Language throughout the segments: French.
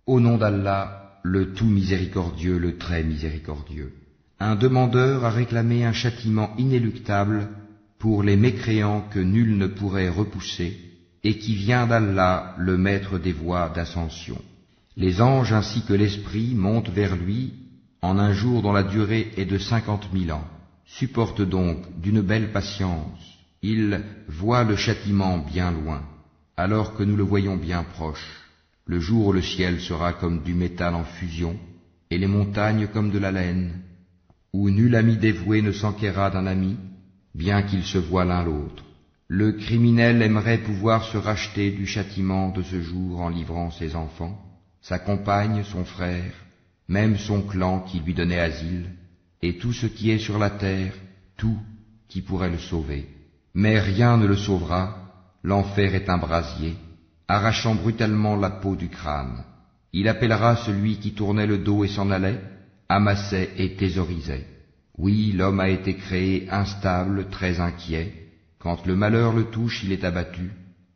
Au nom d'Allah, le tout miséricordieux, le très miséricordieux. Un demandeur a réclamé un châtiment inéluctable pour les mécréants que nul ne pourrait repousser, et qui vient d'Allah, le maître des voies d'ascension. Les anges ainsi que l'esprit montent vers lui en un jour dont la durée est de 50 000 ans. Supporte donc d'une belle patience. Il voit le châtiment bien loin, alors que nous le voyons bien proche, le jour où le ciel sera comme du métal en fusion, et les montagnes comme de la laine, où nul ami dévoué ne s'enquérera d'un ami, bien qu'ils se voient l'un l'autre. Le criminel aimerait pouvoir se racheter du châtiment de ce jour en livrant ses enfants, sa compagne, son frère, même son clan qui lui donnait asile, et tout ce qui est sur la terre, tout qui pourrait le sauver. Mais rien ne le sauvera, l'enfer est un brasier, arrachant brutalement la peau du crâne. Il appellera celui qui tournait le dos et s'en allait, amassait et thésaurisait. Oui, l'homme a été créé instable, très inquiet. Quand le malheur le touche, il est abattu,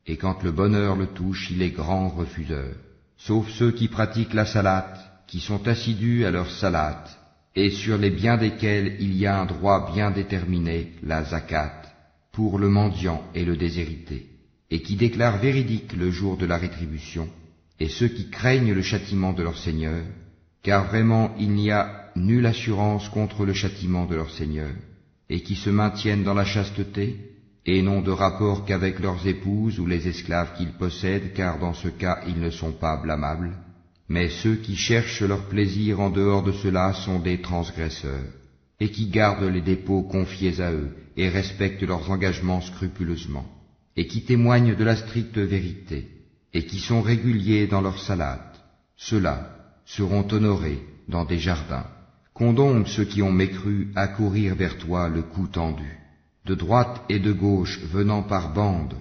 et quand le bonheur le touche, il est grand refuseur. Sauf ceux qui pratiquent la salate, qui sont assidus à leur salate, et sur les biens desquels il y a un droit bien déterminé, la zakat, pour le mendiant et le déshérité, et qui déclarent véridique le jour de la rétribution, et ceux qui craignent le châtiment de leur Seigneur, car vraiment il n'y a nulle assurance contre le châtiment de leur Seigneur, et qui se maintiennent dans la chasteté, et n'ont de rapport qu'avec leurs épouses ou les esclaves qu'ils possèdent, car dans ce cas ils ne sont pas blâmables. Mais ceux qui cherchent leur plaisir en dehors de cela sont des transgresseurs, et qui gardent les dépôts confiés à eux, et respectent leurs engagements scrupuleusement, et qui témoignent de la stricte vérité, et qui sont réguliers dans leur salate. Ceux-là seront honorés dans des jardins. Qu'ont donc ceux qui ont mécru à courir vers toi le cou tendu, de droite et de gauche venant par bandes?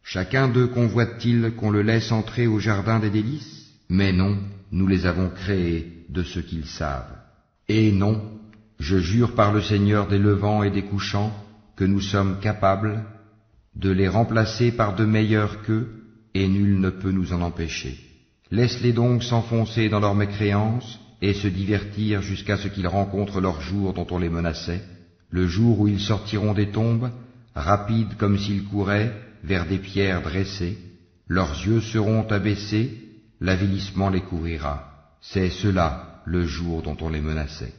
Chacun d'eux convoite-t-il qu'on le laisse entrer au jardin des délices? Mais non, nous les avons créés de ce qu'ils savent. Et non, je jure par le Seigneur des levants et des couchants que nous sommes capables de les remplacer par de meilleurs qu'eux, et nul ne peut nous en empêcher. Laisse-les donc s'enfoncer dans leur mécréance et se divertir jusqu'à ce qu'ils rencontrent leur jour dont on les menaçait, le jour où ils sortiront des tombes, rapides comme s'ils couraient vers des pierres dressées. Leurs yeux seront abaissés, l'avilissement les couvrira. C'est cela le jour dont on les menaçait.